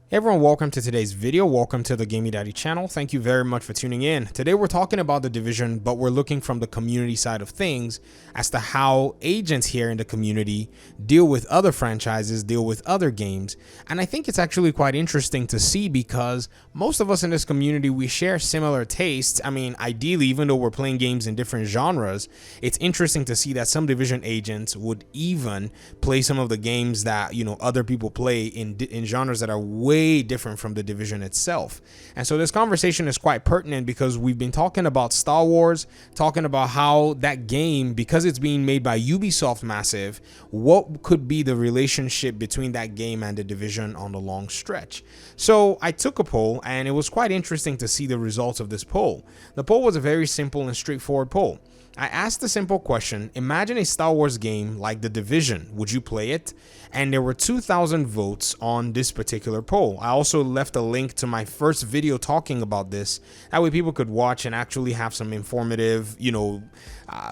Hey everyone, welcome to today's video. Welcome to the Gaming Daddy channel. Thank you very much for tuning in. Today we're talking about The Division, but we're looking from the community side of things as to how agents here in the community deal with other franchises, deal with other games. And I think it's actually quite interesting to see because most of us in this community, we share similar tastes. I mean, ideally, even though we're playing games in different genres, it's interesting to see that some Division agents would even play some of the games that, other people play in genres that are way different from the Division itself. And so this conversation is quite pertinent because we've been talking about Star Wars, talking about how that game, because it's being made by Ubisoft Massive, what could be the relationship between that game and the Division on the long stretch. So I took a poll and it was quite interesting to see the results of this poll. The poll was a very simple and straightforward poll. I asked a simple question: imagine a Star Wars game like The Division. Would you play it? And there were 2,000 votes on this particular poll. I also left a link to my first video talking about this. That way people could watch and actually have some informative,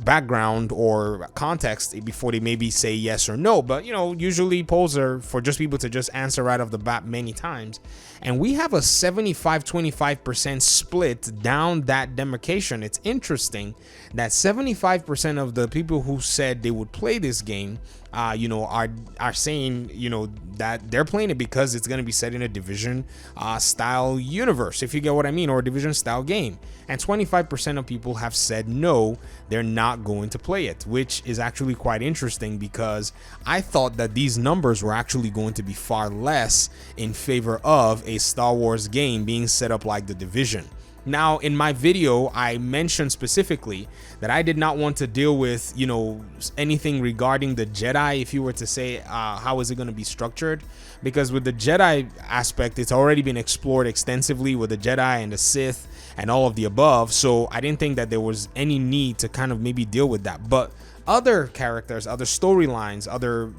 background or context before they maybe say yes or no. But, usually polls are for just people to just answer right off the bat many times. And we have a 75-25% split down that demarcation. It's interesting that 75% of the people who said they would play this game are saying, that they're playing it because it's going to be set in a Division style universe, if you get what I mean, or a Division style game. And 25% of people have said no, they're not going to play it, which is actually quite interesting because I thought that these numbers were actually going to be far less in favor of a Star Wars game being set up like the Division. Now, in my video, I mentioned specifically that I did not want to deal with, anything regarding the Jedi, if you were to say, how is it going to be structured? Because with the Jedi aspect, it's already been explored extensively with the Jedi and the Sith and all of the above. So I didn't think that there was any need to kind of maybe deal with that. But other characters, other storylines, other,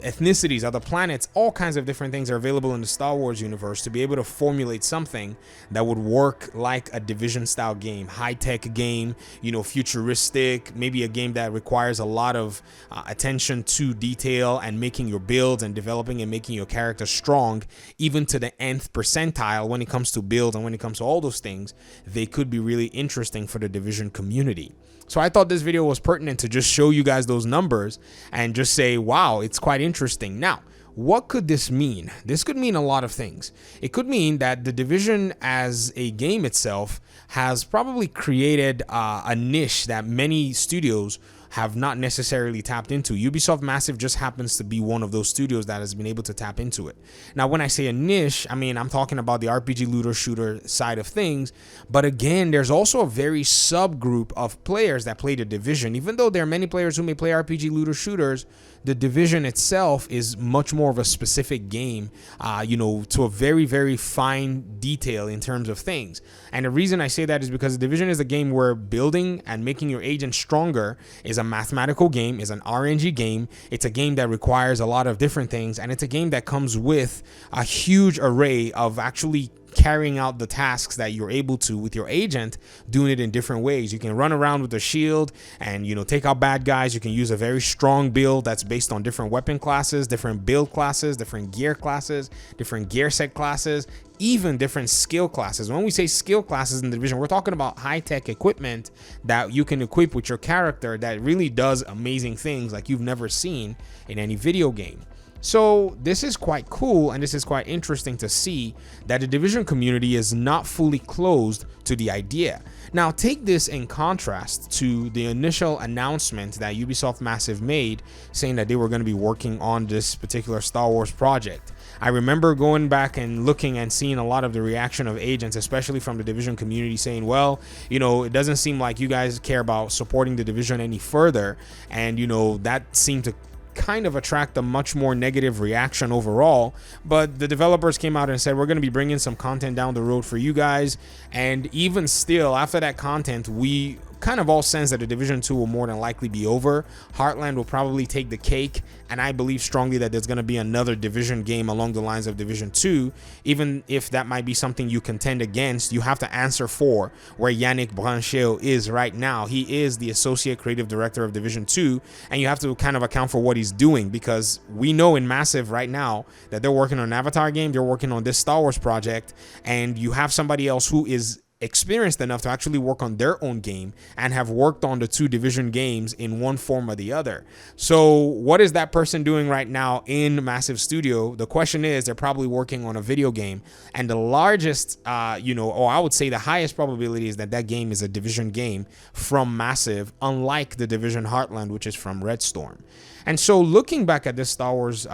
ethnicities, other planets, all kinds of different things are available in the Star Wars universe to be able to formulate something that would work like a Division style game, high-tech game, futuristic, maybe a game that requires a lot of attention to detail and making your builds and developing and making your character strong, even to the nth percentile when it comes to build and when it comes to all those things. They could be really interesting for the Division community. So I thought this video was pertinent to just show you guys those numbers and just say, wow, it's quite interesting. Now, what could this mean? This could mean a lot of things. It could mean that the Division as a game itself has probably created a niche that many studios have not necessarily tapped into. Ubisoft Massive just happens to be one of those studios that has been able to tap into it. Now, when I say a niche, I mean, I'm talking about the RPG looter shooter side of things. But again, there's also a very subgroup of players that play the Division. Even though there are many players who may play RPG looter shooters, the Division itself is much more of a specific game, to a very, very fine detail in terms of things. And the reason I say that is because the Division is a game where building and making your agent stronger is a mathematical game, is an RNG game. It's a game that requires a lot of different things, and it's a game that comes with a huge array of actually carrying out the tasks that you're able to with your agent, doing it in different ways. You can run around with a shield and take out bad guys. You can use a very strong build that's based on different weapon classes, different build classes, different gear classes, different gear set classes, even different skill classes. When we say skill classes in the Division, we're talking about high-tech equipment that you can equip with your character that really does amazing things like you've never seen in any video game. So this is quite cool, and this is quite interesting to see that the Division community is not fully closed to the idea. Now, take this in contrast to the initial announcement that Ubisoft Massive made saying that they were going to be working on this particular Star Wars project. I remember going back and looking and seeing a lot of the reaction of agents, especially from the Division community, saying, well, it doesn't seem like you guys care about supporting the Division any further. And, that seemed to kind of attract a much more negative reaction overall. But the developers came out and said, we're going to be bringing some content down the road for you guys. And even still, after that content, we kind of all sense that the Division 2 will more than likely be over. Heartland will probably take the cake, and I believe strongly that there's going to be another Division game along the lines of Division 2. Even if that might be something you contend against, you have to answer for where Yannick Branchel is right now. He is the Associate Creative Director of Division 2, and you have to kind of account for what he's doing, because we know in Massive right now that they're working on an Avatar game, they're working on this Star Wars project, and you have somebody else who is experienced enough to actually work on their own game and have worked on the two Division games in one form or the other. So what is that person doing right now in Massive Studio? The question is, they're probably working on a video game, and the largest or I would say the highest probability is that that game is a Division game from Massive, unlike the Division Heartland, which is from Red Storm. And so looking back at this Star Wars,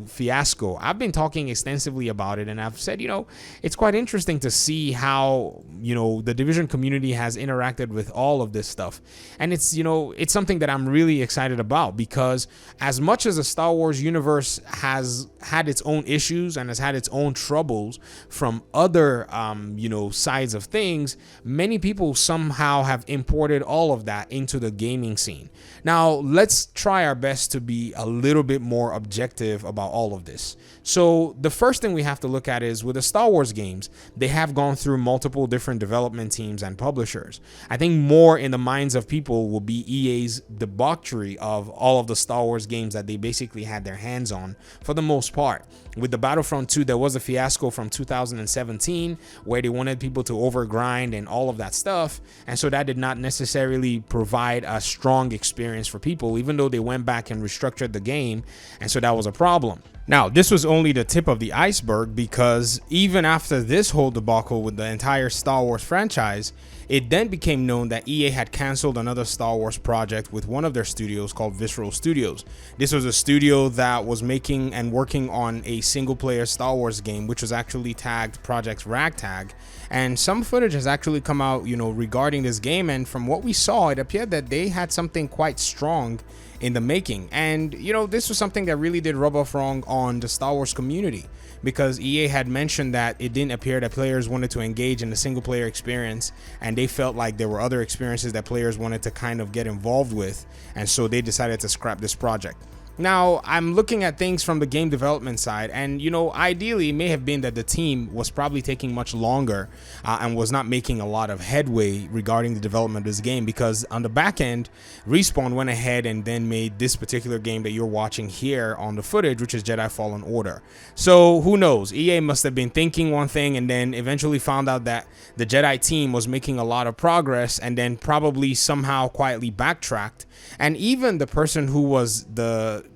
fiasco, I've been talking extensively about it, and I've said, it's quite interesting to see how, the Division community has interacted with all of this stuff. And it's something that I'm really excited about, because as much as the Star Wars universe has had its own issues and has had its own troubles from other, sides of things, many people somehow have imported all of that into the gaming scene. Now, let's try our best to be a little bit more objective about all of this. So the first thing we have to look at is, with the Star Wars games, they have gone through multiple different development teams and publishers. I think more in the minds of people will be EA's debauchery of all of the Star Wars games that they basically had their hands on for the most part. With the Battlefront 2, there was a fiasco from 2017 where they wanted people to overgrind and all of that stuff, and so that did not necessarily provide a strong experience for people, even though they went back and restructured the game, and so that was a problem. Now, this was only the tip of the iceberg, because even after this whole debacle with the entire Star Wars franchise, it then became known that EA had canceled another Star Wars project with one of their studios called Visceral Studios. This was a studio that was making and working on a single-player Star Wars game, which was actually tagged Project Ragtag. And some footage has actually come out, regarding this game, and from what we saw, it appeared that they had something quite strong in the making. And this was something that really did rub off wrong on the Star Wars community, because EA had mentioned that it didn't appear that players wanted to engage in the single player experience, and they felt like there were other experiences that players wanted to kind of get involved with, and so they decided to scrap this project. Now, I'm looking at things from the game development side, and ideally it may have been that the team was probably taking much longer and was not making a lot of headway regarding the development of this game, because on the back end, Respawn went ahead and then made this particular game that you're watching here on the footage, which is Jedi Fallen Order. So who knows, EA must have been thinking one thing and then eventually found out that the Jedi team was making a lot of progress, and then probably somehow quietly backtracked. And even the person who was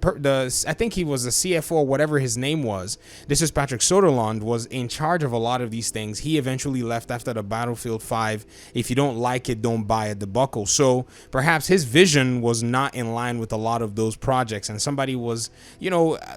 I think he was the CFO or whatever his name was, this is Patrick Soderlund, was in charge of a lot of these things. He eventually left after the Battlefield 5 "if you don't like it, don't buy it" debacle. So perhaps his vision was not in line with a lot of those projects, and somebody was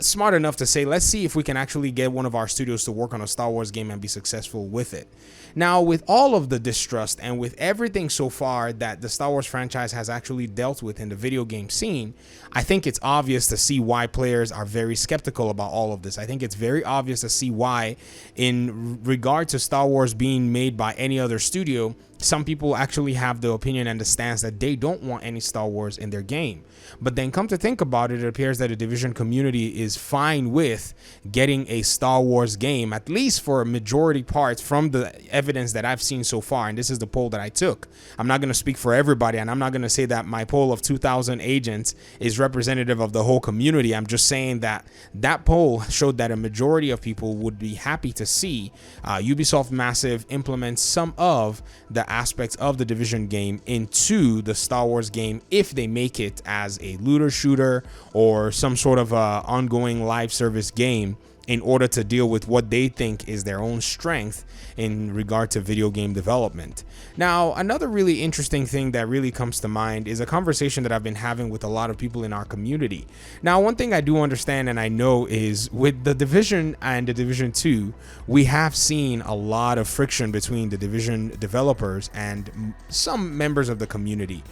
smart enough to say, let's see if we can actually get one of our studios to work on a Star Wars game and be successful with it. Now, with all of the distrust and with everything so far that the Star Wars franchise has actually dealt with in the video game scene, I think it's obvious to see why players are very skeptical about all of this. I think it's very obvious to see why, in regard to Star Wars being made by any other studio, some people actually have the opinion and the stance that they don't want any Star Wars in their game. But then come to think about it, it appears that the Division community is fine with getting a Star Wars game, at least for a majority part from the evidence that I've seen so far. And this is the poll that I took. I'm not going to speak for everybody, and I'm not going to say that my poll of 2,000 agents is representative of the whole community. I'm just saying that that poll showed that a majority of people would be happy to see Ubisoft Massive implement some of the aspects of the Division game into the Star Wars game, if they make it as a looter shooter or some sort of ongoing live service game, in order to deal with what they think is their own strength in regard to video game development. Now, another really interesting thing that really comes to mind is a conversation that I've been having with a lot of people in our community. Now, one thing I do understand and I know is, with the Division and the Division 2, we have seen a lot of friction between the Division developers and some members of the community.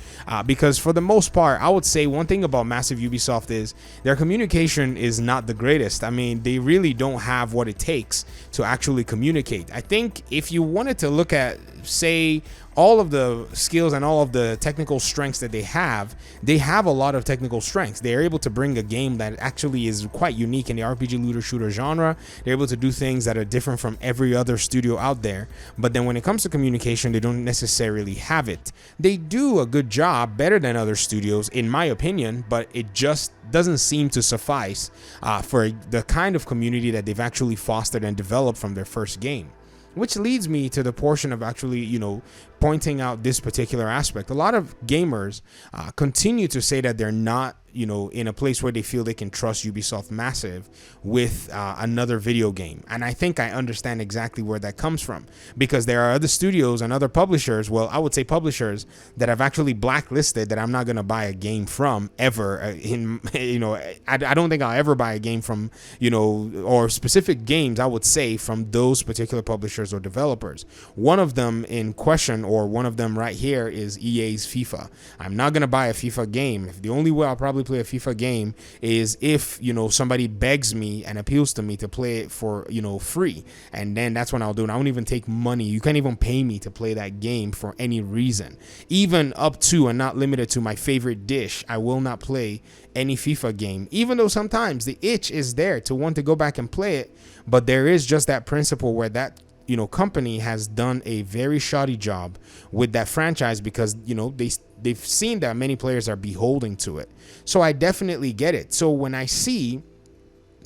Because for the most part, I would say one thing about Massive Ubisoft is their communication is not the greatest. I mean, they really don't have what it takes to actually communicate. I think if you wanted to look at, say, all of the skills and all of the technical strengths that they have a lot of technical strengths. They're able to bring a game that actually is quite unique in the RPG looter shooter genre. They're able to do things that are different from every other studio out there. But then when it comes to communication, they don't necessarily have it. They do a good job, better than other studios, in my opinion, but it just doesn't seem to suffice for the kind of community that they've actually fostered and developed from their first game. Which leads me to the portion of actually, pointing out this particular aspect. A lot of gamers continue to say that they're not, in a place where they feel they can trust Ubisoft Massive with another video game. And I think I understand exactly where that comes from, because there are other studios and other publishers, well, I would say publishers, that have actually blacklisted that I'm not going to buy a game from ever. I don't think I'll ever buy a game from, or specific games, I would say, from those particular publishers or developers. One of them in question, or one of them right here, is EA's FIFA. I'm not going to buy a FIFA game. The only way I'll probably play a FIFA game is if somebody begs me and appeals to me to play it for free, and then that's when I'll do it. I won't even take money. You can't even pay me to play that game for any reason, even up to and not limited to my favorite dish. I will not play any FIFA game, even though sometimes the itch is there to want to go back and play it. But there is just that principle where that company has done a very shoddy job with that franchise, because they've seen that many players are beholden to it. So I definitely get it. So when I see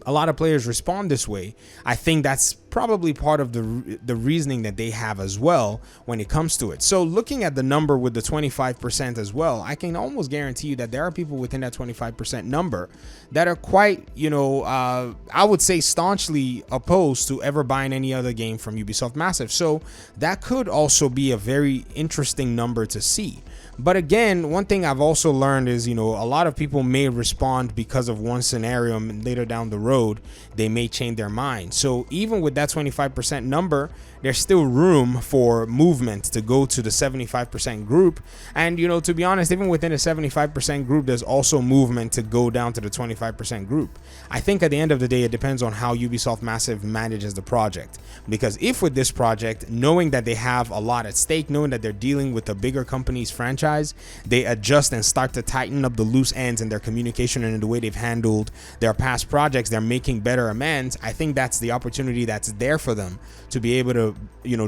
a lot of players respond this way, I think that's probably part of the reasoning that they have as well when it comes to it. So looking at the number with the 25% as well, I can almost guarantee you that there are people within that 25% number that are quite, I would say staunchly opposed to ever buying any other game from Ubisoft Massive. So that could also be a very interesting number to see. But again, one thing I've also learned is, a lot of people may respond because of one scenario, and later down the road, they may change their mind. So even with that 25% number, there's still room for movement to go to the 75% group. And, to be honest, even within the 75% group, there's also movement to go down to the 25% group. I think at the end of the day, it depends on how Ubisoft Massive manages the project. Because if with this project, knowing that they have a lot at stake, knowing that they're dealing with a bigger company's franchise, they adjust and start to tighten up the loose ends in their communication and in the way they've handled their past projects, they're making better amends. I think that's the opportunity that's there for them to be able to,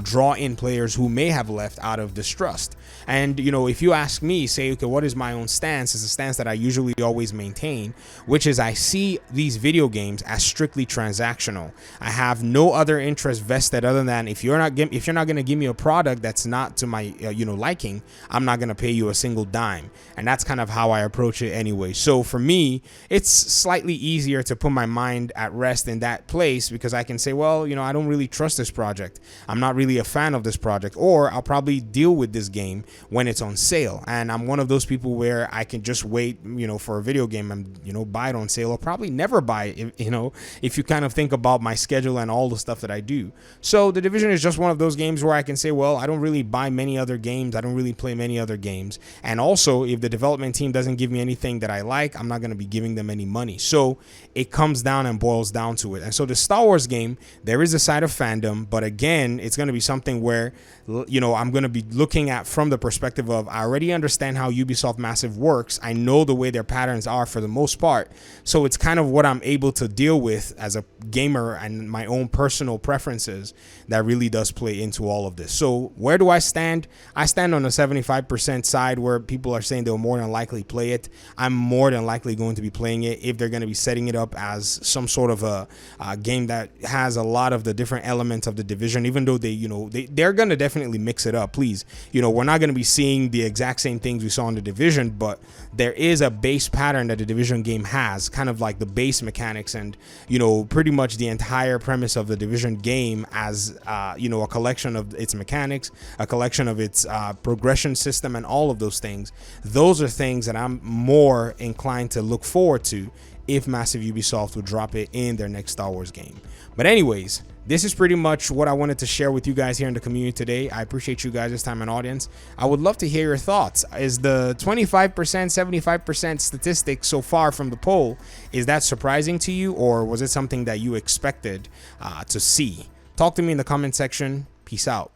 draw in players who may have left out of distrust. And, if you ask me, say, okay, what is my own stance? It's a stance that I usually always maintain, which is I see these video games as strictly transactional. I have no other interest vested other than if you're not going to give me a product that's not to my, liking, I'm not going to pay you a single dime. And that's kind of how I approach it anyway. So for me, it's slightly easier to put my mind at rest in that place, because I can say, well, I don't really trust this project. I'm not really a fan of this project, or I'll probably deal with this game when it's on sale. And I'm one of those people where I can just wait, for a video game and, buy it on sale, or probably never buy it, if you kind of think about my schedule and all the stuff that I do. So The Division is just one of those games where I can say, well, I don't really buy many other games. I don't really play many other games. And also, if the development team doesn't give me anything that I like, I'm not going to be giving them any money. So it comes down and boils down to it. And so the Star Wars game, there is a side of fandom, but again, it's going to be something where, I'm going to be looking at from the perspective of, I already understand how Ubisoft Massive works. I know the way their patterns are for the most part. So it's kind of what I'm able to deal with as a gamer and my own personal preferences that really does play into all of this. So where do I stand? I stand on the 75% side, where people are saying they'll more than likely play it. I'm more than likely going to be playing it if they're going to be setting it up as some sort of a game that has a lot of the different elements of the Division, even though they're going to definitely mix it up. Please, we're not going to be seeing the exact same things we saw in the Division, but there is a base pattern that the Division game has, kind of like the base mechanics and, pretty much the entire premise of the Division game as, a collection of its mechanics, a collection of its progression system, and all of those things. Those are things that I'm more inclined to look forward to if Massive Ubisoft would drop it in their next Star Wars game. But anyways, this is pretty much what I wanted to share with you guys here in the community today. I appreciate you guys' time and audience. I would love to hear your thoughts. Is the 25%, 75% statistic so far from the poll, is that surprising to you, or was it something that you expected to see? Talk to me in the comment section. Peace out.